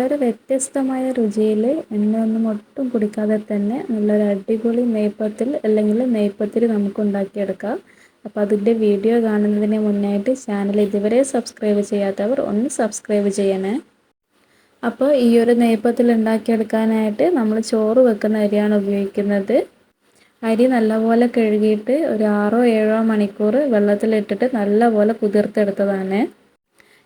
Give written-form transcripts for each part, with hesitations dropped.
നല്ലൊരു വ്യത്യസ്തമായ രുചിയിൽ എണ്ണയൊന്നും ഒട്ടും കുടിക്കാതെ തന്നെ നല്ലൊരു അടിപൊളി നെയ്പ്പത്തിൽ അല്ലെങ്കിൽ നെയ്പ്പത്തിരി നമുക്ക് ഉണ്ടാക്കിയെടുക്കാം. അപ്പോൾ അതിൻ്റെ വീഡിയോ കാണുന്നതിന് മുന്നായിട്ട് ചാനൽ ഇതുവരെ സബ്സ്ക്രൈബ് ചെയ്യാത്തവർ ഒന്ന് സബ്സ്ക്രൈബ് ചെയ്യണേ. അപ്പോൾ ഈ ഒരു നെയ്പ്പത്തിൽ ഉണ്ടാക്കിയെടുക്കാനായിട്ട് നമ്മൾ ചോറ് വെക്കുന്ന അരിയാണ് ഉപയോഗിക്കുന്നത്. അരി നല്ലപോലെ കഴുകിയിട്ട് ഒരു 6-7 മണിക്കൂർ വെള്ളത്തിലിട്ടിട്ട് നല്ലപോലെ കുതിർത്തെടുത്തതാണ്.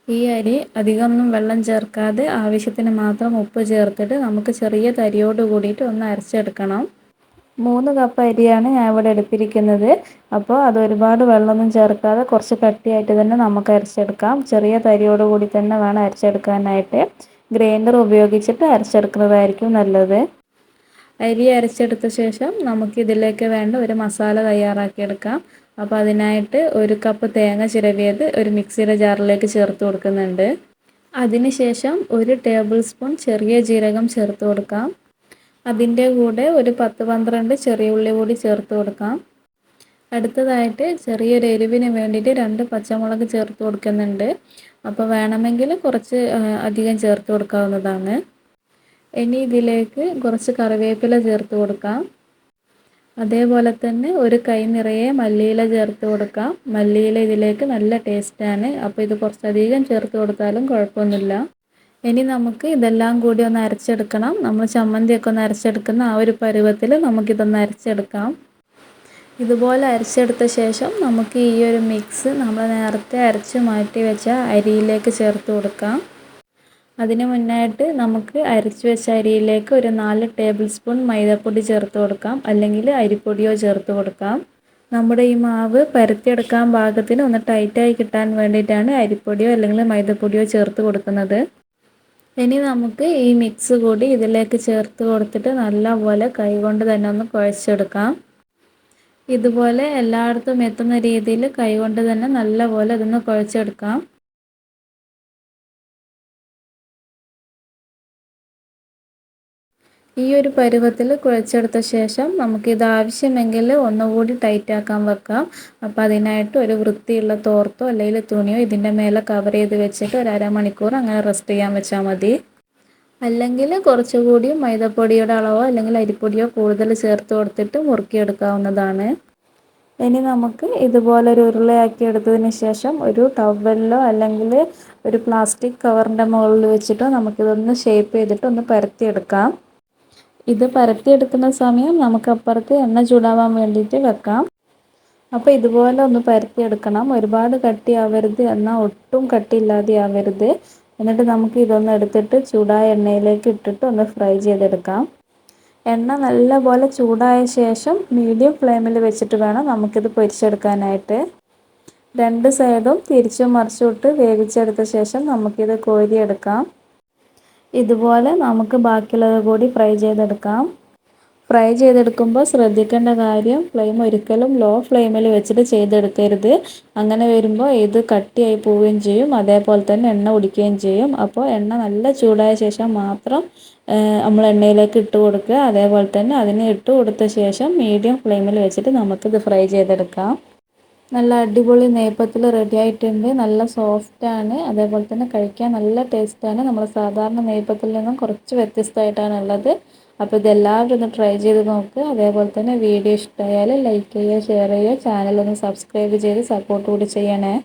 ഈ അരി അധികമൊന്നും വെള്ളം ചേർക്കാതെ ആവശ്യത്തിന് മാത്രം ഉപ്പ് ചേർത്തിട്ട് നമുക്ക് ചെറിയ തരിയോട് കൂടിയിട്ട് ഒന്ന് അരച്ചെടുക്കണം. 3 കപ്പ് അരിയാണ് ഞാൻ ഇവിടെ എടുത്തിരിക്കുന്നത്. അപ്പോൾ അത് ഒരുപാട് വെള്ളമൊന്നും ചേർക്കാതെ കുറച്ച് കട്ടിയായിട്ട് തന്നെ നമുക്ക് അരച്ചെടുക്കാം. ചെറിയ തരിയോട് കൂടി തന്നെ വേണം അരച്ചെടുക്കാനായിട്ട്. ഗ്രൈൻഡർ ഉപയോഗിച്ചിട്ട് അരച്ചെടുക്കുന്നതായിരിക്കും നല്ലത്. അരി അരച്ചെടുത്ത ശേഷം നമുക്ക് ഇതിലേക്ക് വേണ്ട ഒരു മസാല തയ്യാറാക്കിയെടുക്കാം. അപ്പോൾ അതിനായിട്ട് 1 കപ്പ് തേങ്ങ ചിരവിയത് ഒരു മിക്സിയുടെ ജാറിലേക്ക് ചേർത്ത് കൊടുക്കുന്നുണ്ട്. അതിനുശേഷം 1 ടേബിൾ സ്പൂൺ ചെറിയ ജീരകം ചേർത്ത് കൊടുക്കാം. അതിൻ്റെ കൂടെ ഒരു 10-12 ചെറിയ ഉള്ളി കൂടി ചേർത്ത് കൊടുക്കാം. അടുത്തതായിട്ട് ചെറിയൊരു എരിവിന് വേണ്ടിയിട്ട് 2 പച്ചമുളക് ചേർത്ത് കൊടുക്കുന്നുണ്ട്. അപ്പോൾ വേണമെങ്കിൽ കുറച്ച് അധികം ചേർത്ത് കൊടുക്കാവുന്നതാണ്. ഇനി ഇതിലേക്ക് കുറച്ച് കറിവേപ്പില ചേർത്ത് കൊടുക്കാം. അതേപോലെ തന്നെ ഒരു കൈ നിറയെ മല്ലിയില ചേർത്ത് കൊടുക്കാം. മല്ലിയില ഇതിലേക്ക് നല്ല ടേസ്റ്റാണ്. അപ്പോൾ ഇത് കുറച്ചധികം ചേർത്ത് കൊടുത്താലും കുഴപ്പമൊന്നുമില്ല. ഇനി നമുക്ക് ഇതെല്ലാം കൂടി ഒന്ന് അരച്ചെടുക്കണം. നമ്മൾ ചമ്മന്തിയൊക്കെ ഒന്ന് അരച്ചെടുക്കുന്ന ആ ഒരു പരുവത്തിൽ നമുക്കിതൊന്ന് അരച്ചെടുക്കാം. ഇതുപോലെ അരച്ചെടുത്ത ശേഷം നമുക്ക് ഈ ഒരു മിക്സ് നമ്മൾ നേരത്തെ അരച്ച് മാറ്റി വെച്ച അരിയിലേക്ക് ചേർത്ത് കൊടുക്കാം. അതിന് മുന്നായിട്ട് നമുക്ക് അരച്ച് വെച്ച അരിയിലേക്ക് ഒരു 4 ടേബിൾ സ്പൂൺ മൈദപ്പൊടി ചേർത്ത് കൊടുക്കാം. അല്ലെങ്കിൽ അരിപ്പൊടിയോ ചേർത്ത് കൊടുക്കാം. നമ്മുടെ ഈ മാവ് പരത്തിയെടുക്കാൻ പാകത്തിന് ഒന്ന് ടൈറ്റായി കിട്ടാൻ വേണ്ടിയിട്ടാണ് അരിപ്പൊടിയോ അല്ലെങ്കിൽ മൈദപ്പൊടിയോ ചേർത്ത് കൊടുക്കുന്നത്. ഇനി നമുക്ക് ഈ മിക്സ് കൂടി ഇതിലേക്ക് ചേർത്ത് കൊടുത്തിട്ട് നല്ലപോലെ കൈകൊണ്ട് തന്നെ ഒന്ന് കുഴച്ചെടുക്കാം. ഇതുപോലെ എല്ലായിടത്തും എത്തുന്ന രീതിയിൽ കൈകൊണ്ട് തന്നെ നല്ലപോലെ ഇതൊന്ന് കുഴച്ചെടുക്കാം. ഈ ഒരു പരുവത്തിൽ കുഴച്ചെടുത്ത ശേഷം നമുക്കിത് ആവശ്യമെങ്കിൽ ഒന്നുകൂടി ടൈറ്റാക്കാൻ വെക്കാം. അപ്പോൾ അതിനായിട്ട് ഒരു വൃത്തിയുള്ള തോർത്തോ അല്ലെങ്കിൽ തുണിയോ ഇതിൻ്റെ മേലെ കവർ ചെയ്ത് വെച്ചിട്ട് ഒരു അരമണിക്കൂർ അങ്ങനെ റെസ്റ്റ് ചെയ്യാൻ വെച്ചാൽ മതി. അല്ലെങ്കിൽ കുറച്ചുകൂടി മൈദപ്പൊടിയുടെ അളവോ അല്ലെങ്കിൽ അരിപ്പൊടിയോ കൂടുതൽ ചേർത്ത് കൊടുത്തിട്ട് മുറുക്കിയെടുക്കാവുന്നതാണ്. ഇനി നമുക്ക് ഇതുപോലൊരു ഉരുളയാക്കി എടുത്തതിന് ശേഷം ഒരു ടവലിലോ അല്ലെങ്കിൽ ഒരു പ്ലാസ്റ്റിക് കവറിൻ്റെ മുകളിൽ വെച്ചിട്ടോ നമുക്കിതൊന്ന് ഷേപ്പ് ചെയ്തിട്ട് ഒന്ന് പരത്തിയെടുക്കാം. ഇത് പരത്തിയെടുക്കുന്ന സമയം നമുക്ക് അപ്പുറത്ത് എണ്ണ ചൂടാവാൻ വേണ്ടിയിട്ട് വെക്കാം. അപ്പോൾ ഇതുപോലെ ഒന്ന് പരത്തിയെടുക്കണം. ഒരുപാട് കട്ടിയാവരുത്, എന്നാൽ ഒട്ടും കട്ടിയില്ലാതെ ആവരുത്. എന്നിട്ട് നമുക്ക് ഇതൊന്ന് എടുത്തിട്ട് ചൂടായ എണ്ണയിലേക്ക് ഇട്ടിട്ട് ഒന്ന് ഫ്രൈ ചെയ്തെടുക്കാം. എണ്ണ നല്ലപോലെ ചൂടായ ശേഷം മീഡിയം ഫ്ലെയിമിൽ വെച്ചിട്ട് വേണം നമുക്കിത് പൊരിച്ചെടുക്കാനായിട്ട്. 2 സൈഡും തിരിച്ചും മറിച്ചും ഇട്ട് വേവിച്ചെടുത്ത ശേഷം നമുക്കിത് കോരിയെടുക്കാം. ഇതുപോലെ നമുക്ക് ബാക്കിയുള്ളത് കൂടി ഫ്രൈ ചെയ്തെടുക്കാം. ഫ്രൈ ചെയ്തെടുക്കുമ്പോൾ ശ്രദ്ധിക്കേണ്ട കാര്യം ഫ്ലെയിം ഒരിക്കലും ലോ ഫ്ലെയിമിൽ വെച്ചിട്ട് ചെയ്തെടുക്കരുത്. അങ്ങനെ വരുമ്പോൾ ഇത് കട്ടിയായി പോവുകയും ചെയ്യും, അതേപോലെ തന്നെ എണ്ണ കുടിക്കുകയും ചെയ്യും. അപ്പോൾ എണ്ണ നല്ല ചൂടായ ശേഷം മാത്രം നമ്മൾ എണ്ണയിലേക്ക് ഇട്ട് കൊടുക്കുക. അതേപോലെ തന്നെ അതിന് ഇട്ട് കൊടുത്ത ശേഷം മീഡിയം ഫ്ലെയിമിൽ വെച്ചിട്ട് നമുക്കിത് ഫ്രൈ ചെയ്തെടുക്കാം. നല്ല അടിപൊളി നെയ്പ്പത്തിൽ റെഡി ആയിട്ടുണ്ട്. നല്ല സോഫ്റ്റാണ്, അതേപോലെ തന്നെ കഴിക്കാൻ നല്ല ടേസ്റ്റാണ്. നമ്മൾ സാധാരണ നെയ്പ്പത്തിൽ നിന്നും കുറച്ച് വ്യത്യസ്തമായിട്ടാണ് ഉള്ളത്. അപ്പോൾ ഇതെല്ലാവരും ഒന്ന് ട്രൈ ചെയ്ത് നോക്കുക. അതേപോലെ തന്നെ വീഡിയോ ഇഷ്ടമായാൽ ലൈക്ക് ചെയ്യുക, ഷെയർ ചെയ്യുക, ചാനലൊന്ന് സബ്സ്ക്രൈബ് ചെയ്ത് സപ്പോർട്ട് കൂടി ചെയ്യണേ.